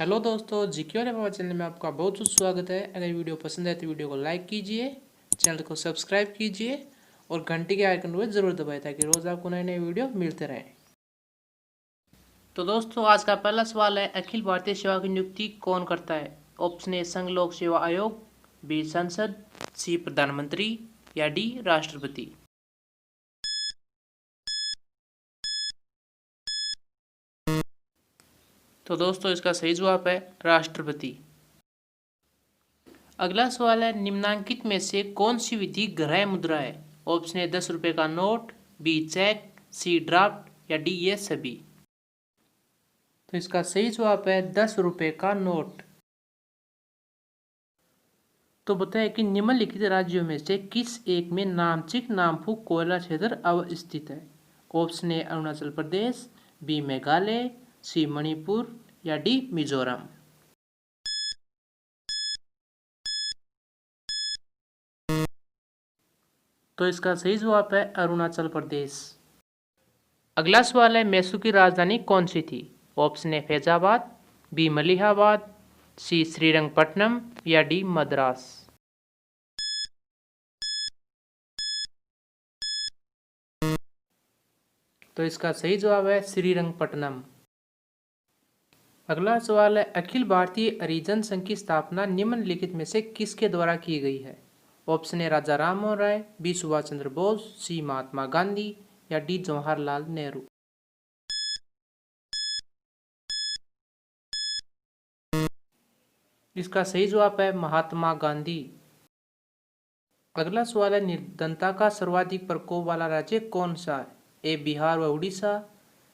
Hello दोस्तों, GK वाले बाबा channel में आपका बहुत बहुत स्वागत है। अगर वीडियो पसंद है तो वीडियो को लाइक कीजिए, चैनल को सब्सक्राइब कीजिए और घंटी के आइकन को जरूर दबाएं ताकि रोज़ आपको नए नए वीडियो मिलते रहें। तो दोस्तों, आज का पहला सवाल है, अखिल भारतीय सेवा की नियुक्ति कौन करता है? ऑप्शन ए संघ लोक सेवा आयोग, बी संसद, सी प्रधानमंत्री या डी राष्ट्रपति। तो दोस्तों, इसका सही जवाब है राष्ट्रपति। अगला सवाल है, निम्नांकित में से कौन सी विधि ग्रह मुद्रा है? ऑप्शन ए 10 रुपये का नोट, बी चेक, सी ड्राफ्ट या डी ये सभी। तो इसका सही जवाब है 10 रुपये का नोट। तो बताए कि निम्नलिखित राज्यों में से किस एक में नामचिक नामफू कोयला क्षेत्र अवस्थित है? Option A Arunachal Pradesh, B Meghalaya, C Manipur या डी मिजोरम। तो इसका सही जवाब है अरुणाचल प्रदेश। अगला सवाल है, मैसूर की राजधानी कौन सी थी? Option A Faizabad, B Malihabad, C Srirangapatnam या डी मद्रास। तो इसका सही जवाब है श्रीरंगपट्टनम। अगला सवाल है, अखिल भारतीय हरिजन संघ की स्थापना निम्नलिखित में से किसके द्वारा की गई है? Option A Raja Ram Mohan Roy, B Subhash Chandra Bose, C Mahatma Gandhi या डी जवाहरलाल नेहरू। इसका सही जवाब है महात्मा गांधी। अगला सवाल है, निर्धनता का सर्वाधिक प्रकोप वाला राज्य कौन सा है? ए बिहार व उड़ीसा,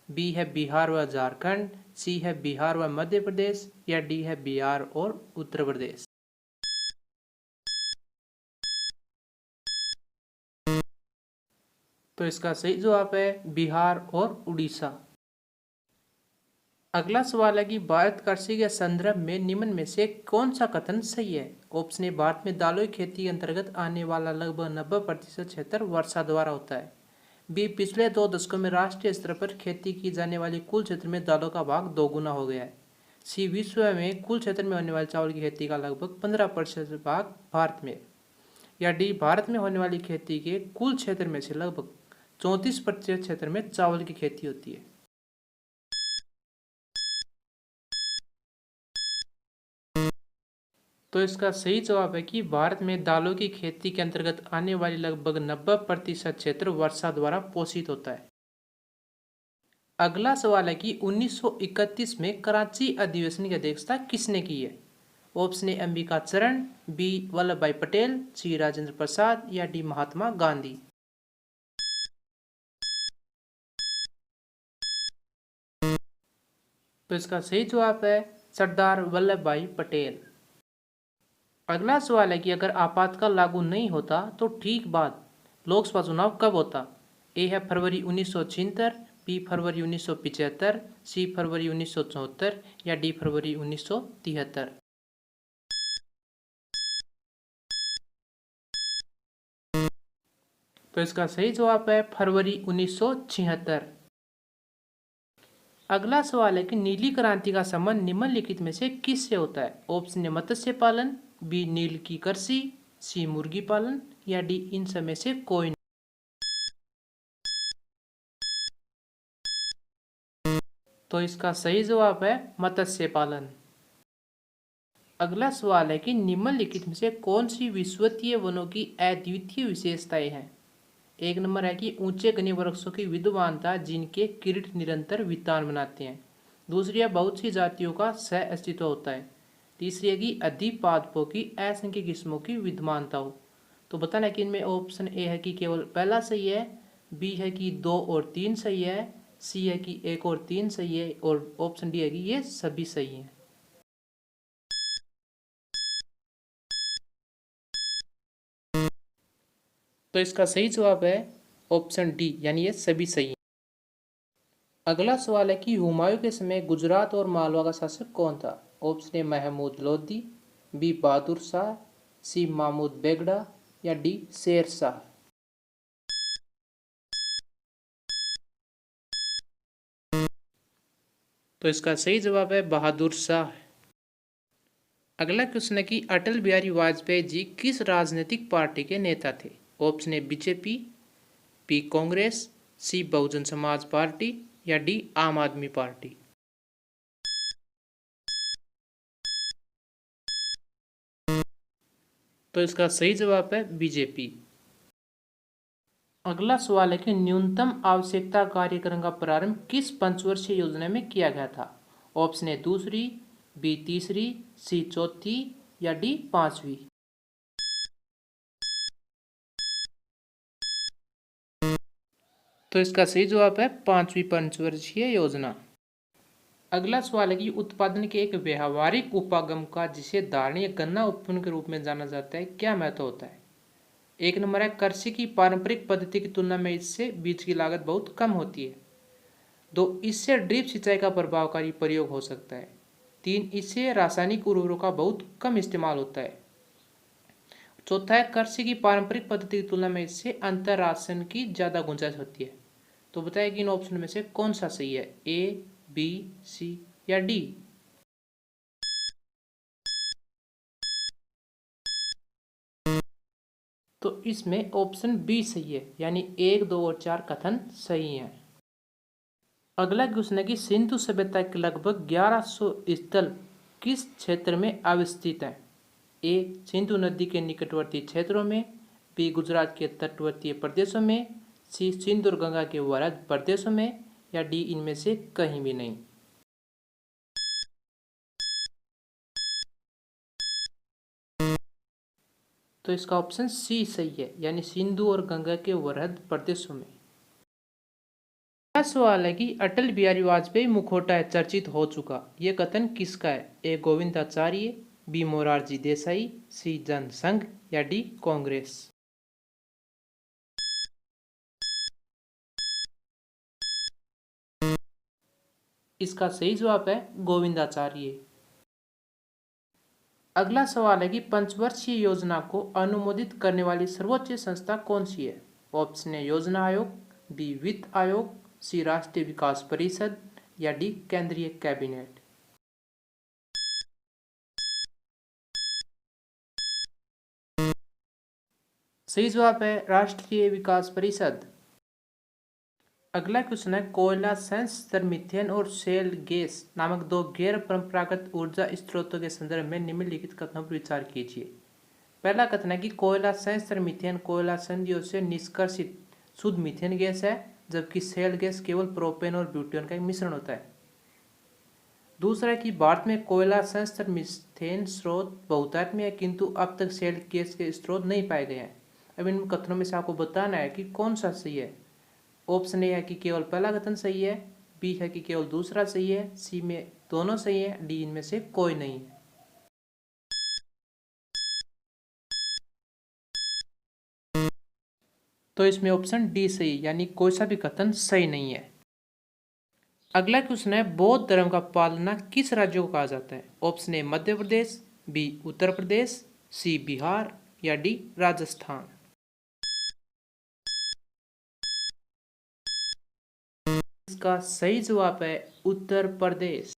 बी है बिहार व झारखंड, सी है बिहार व मध्य प्रदेश या डी है बिहार और उत्तर प्रदेश। तो इसका सही जवाब है बिहार और उड़ीसा। अगला सवाल है कि भारत कृषि के संदर्भ में निम्न में से कौन सा कथन सही है? ऑप्शन ए भारत में दालों की खेती के अंतर्गत आने वाला लगभग 90% क्षेत्र वर्षा द्वारा होता है, बी पिछले 2 दशकों में राष्ट्रीय स्तर पर खेती की जाने वाली कुल क्षेत्र में दालों का भाग 2 गुना हो गया है, सी विश्व में कुल क्षेत्र में होने वाले चावल की खेती का लगभग 15% भाग भारत में, या डी भारत में होने वाली खेती के कुल क्षेत्र में से लगभग 34% क्षेत्र में चावल की खेती होती है। तो इसका सही जवाब है कि भारत में दालों की खेती के अंतर्गत आने वाली लगभग 90% क्षेत्र वर्षा द्वारा पोषित होता है। अगला सवाल है कि 1931 में कराची अधिवेशन की अध्यक्षता किसने की है? ऑप्शन ए अंबिका चरण, बी वल्लभ भाई पटेल, सी राजेंद्र प्रसाद या डी महात्मा गांधी। तो इसका सही जवाब है सरदार वल्लभ भाई पटेल। अगला सवाल है कि अगर आपातकाल लागू नहीं होता तो ठीक बाद लोकसभा चुनाव कब होता? ए है फरवरी 1976, बी फरवरी 1975, सी फरवरी 1974 या डी फरवरी 1973। तो इसका सही जवाब है फरवरी 1976। अगला सवाल है कि नीली क्रांति का संबंध निम्नलिखित में से किससे होता है? ऑप्शन ए मत्स्य पालन, बी नील की कृषि, सी मुर्गी पालन या डी इन सब में से कोई नहीं। तो इसका सही जवाब है मत्स्य पालन। अगला सवाल है कि निम्नलिखित में से कौन सी विश्ववीय वनों की अद्वितीय विशेषताएं हैं? एक नंबर है कि ऊंचे घने वृक्षों की विद्वानता जिनके किरीट निरंतर वितान बनाते हैं। दूसरी है बहुत सी जातियों का सह अस्तित्व होता है। तीसरी है कि अधिक पादपों की असंख्य किस्मों की विद्यमानता हो। तो बताना है कि इनमें ऑप्शन ए है कि केवल पहला सही है, बी है कि 2 और 3 सही है, सी है कि 1 और 3 सही है और ऑप्शन डी है कि ये सभी सही हैं। तो इसका सही जवाब है ऑप्शन डी यानी ये सभी सही हैं। अगला सवाल है कि हुमायूं के समय गुजरात और मालवा का शासक कौन था? Option A Mahmud Lodi, B Bahadur Shah, C Mahmud Begada या डी शेर शाह। तो इसका सही जवाब है बहादुर शाह। अगला क्वेश्चन है कि अटल बिहारी वाजपेयी जी किस राजनीतिक पार्टी के नेता थे? Option A BJP, B Congress, C Bahujan Samaj Party या डी आम आदमी पार्टी। तो इसका सही जवाब है बीजेपी। अगला सवाल है कि न्यूनतम आवश्यकता कार्यक्रम का प्रारंभ किस पंचवर्षीय योजना में किया गया था? ऑप्शन ए दूसरी, बी तीसरी, सी चौथी या डी पांचवी। तो इसका सही जवाब है पांचवी पंचवर्षीय योजना। अगला सवाल है कि उत्पादन के एक व्यवहारिक उपागम का, जिसे दाल या गन्ना उत्पन्न के रूप में जाना जाता है, क्या महत्व होता है? एक नंबर है कृषि की पारंपरिक पद्धति की तुलना में इससे बीज की लागत बहुत कम होती है। दो, इससे ड्रिप सिंचाई का प्रभावकारी प्रयोग हो सकता है। तीन, इससे रासायनिक उर्वरकों का बहुत कम इस्तेमाल होता है। चौथा है कृषि की पारंपरिक पद्धति की तुलना में इससे अंतर राशन की ज़्यादा गुंजाइश होती है। तो बताइए कि इन ऑप्शन में से कौन सा सही है, ए, बी, सी या डी। तो इसमें ऑप्शन बी सही है, यानी 1, 2 और 4 कथन सही हैं। अगला क्वेश्चन है कि सिंधु सभ्यता के लगभग 1100 स्थल किस क्षेत्र में अवस्थित हैं? ए, सिंधु नदी के निकटवर्ती क्षेत्रों में, बी, गुजरात के तटवर्तीय प्रदेशों में, सी, सिंधु और गंगा के वरद प्रदेशों में या डी इनमें से कहीं भी नहीं। तो इसका ऑप्शन सी सही है, यानी सिंधु और गंगा के वरद प्रदेशों में। अगला सवाल है कि अटल बिहारी वाजपेयी मुखौटा चर्चित हो चुका, यह कथन किसका है? ए, गोविंदाचार्य, बी, मोरारजी देसाई, सी, जनसंघ या डी कांग्रेस। इसका सही जवाब है गोविंदाचार्य। अगला सवाल है कि पंचवर्षीय योजना को अनुमोदित करने वाली सर्वोच्च संस्था कौन सी है? ऑप्शन ए योजना आयोग, बी वित्त आयोग, सी राष्ट्रीय विकास परिषद या डी केंद्रीय कैबिनेट। सही जवाब है राष्ट्रीय विकास परिषद। अगला क्वेश्चन है कोयला, सेंसर, मीथेन और शेल गैस नामक दो गैर परंपरागत ऊर्जा स्रोतों के संदर्भ में निम्नलिखित कथनों पर विचार कीजिए। पहला कथन है कि कोयला, सेंसर, मीथेन कोयला संधियों से निष्कर्षित शुद्ध मीथेन गैस है, जबकि शेल गैस केवल प्रोपेन और ब्यूटेन का एक मिश्रण होता है। दूसरा है कि भारत में कोयला, सेंसर, मीथेन स्रोत बहुतायत में है, किंतु अब तक शेल गैस के स्रोत नहीं पाए गए हैं। अब इन कथनों में से आपको बताना है कि कौन सा सही है। ऑप्शन ए है कि केवल पहला कथन सही है, बी है कि केवल दूसरा सही है, सी में दोनों सही है, डी इनमें से कोई नहीं है। तो इसमें ऑप्शन डी सही, यानी कोई सा भी कथन सही नहीं है। अगला क्वेश्चन है बौद्ध धर्म का पालना किस राज्य को कहा जाता है? Option A Madhya Pradesh, B Uttar Pradesh, C Bihar या डी राजस्थान। इसका सही जवाब है उत्तर प्रदेश।